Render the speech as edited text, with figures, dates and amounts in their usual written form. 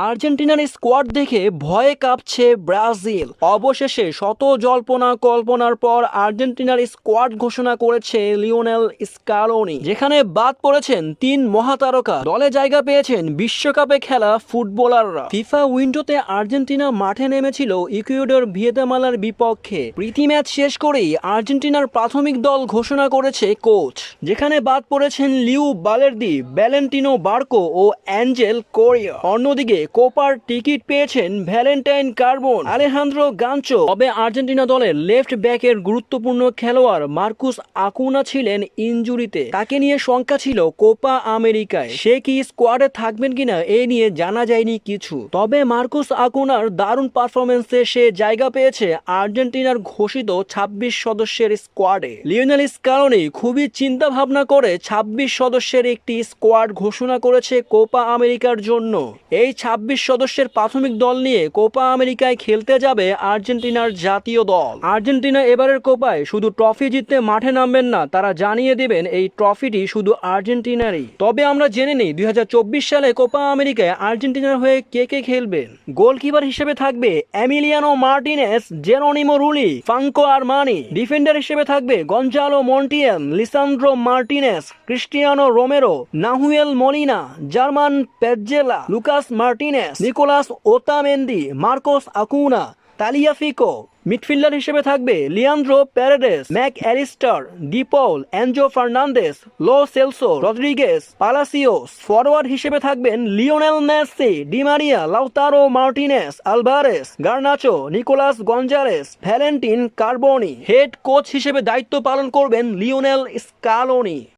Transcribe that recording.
আর্জেন্টিনার স্কোয়াড দেখে ভয়ে কাঁপছে ব্রাজিল। অবশেষে শত জল্পনা কল্পনার পর আর্জেন্টিনার স্কোয়াড ঘোষণা করেছে লিওনেল স্কালোনি, যেখানে বাদ পড়েছেন 3 মহাতারকা। দলে জায়গা পেয়েছেন বিশ্বকাপে খেলা ফুটবলাররা। ফিফা উইন্ডোতে আর্জেন্টিনা মাঠে নেমেছিল ইকুয়েডর ভিয়েতনামের বিপক্ষে। প্রীতি ম্যাচ শেষ করেই আর্জেন্টিনার প্রাথমিক দল ঘোষণা করেছে কোচ, যেখানে বাদ পড়েছেন লিউ বালের্দি, ভ্যালেন্টিনো বার্কো ও অ্যাঞ্জেল কোরিয়া। অন্যদিকে কোপার টিকিট পেয়েছেন ভ্যালেন্টাইন কার্বন, আলেহান্দ্রো গানচো। তবে আর্জেন্টিনা দলের লেফট ব্যাকের গুরুত্বপূর্ণ খেলোয়াড় মার্কুস আকুনা ছিলেন ইনজুরিতে। তাকে নিয়ে শঙ্কা ছিল কোপা আমেরিকায়। সে কি স্কোয়াডে থাকবেন কিনা এ নিয়ে জানা যায়নি কিছু। তবে মার্কুস আকুনার দারুণ পারফরমেন্সে সে জায়গা পেয়েছে আর্জেন্টিনার ঘোষিত 26 সদস্যের স্কোয়াডে। লিওনেল স্কালোনি খুবই চিন্তা ভাবনা করে 26 সদস্যের একটি স্কোয়াড ঘোষণা করেছে কোপা আমেরিকার জন্য। এই 26 সদস্যের প্রাথমিক দল নিয়ে কোপা আমেরিকায় খেলতে যাবে আর্জেন্টিনার জাতীয় দল। আর্জেন্টিনা এবারের কোপায় শুধু ট্রফি জিততে মাঠে নামবেন না, তারা জানিয়ে দেবেন এই ট্রফিটি শুধু আর্জেন্টিনারই। তবে আমরা জেনে নিই 2024 সালে কোপা আমেরিকায় আর্জেন্টিনার হয়ে কে কে খেলবেন। গোলকিপার হিসেবে থাকবে Emiliano Martinez, Geronimo Rulli, Franco Armani. Defender হিসেবে থাকবে Gonzalo Montiel, Lisandro Martinez, Cristiano Romero, Nahuel Molina, German Pezzella, Lucas Martinez, Nicolas Otamendi, Marcos Acuna, Tagliafico. Midfielder হিসেবে থাকবে Leandro Paredes, Mac Allister, De Paul, Enzo Fernandez, Lo Celso Rodriguez, Palacios. Forward হিসেবে থাকবেন Lionel Messi, Di Maria, Lautaro Martinez, Alvarez, Garnacho, Nicolas Gonzalez, Valentin Carboni. Head coach হিসেবে দায়িত্ব পালন করবেন Lionel Scaloni.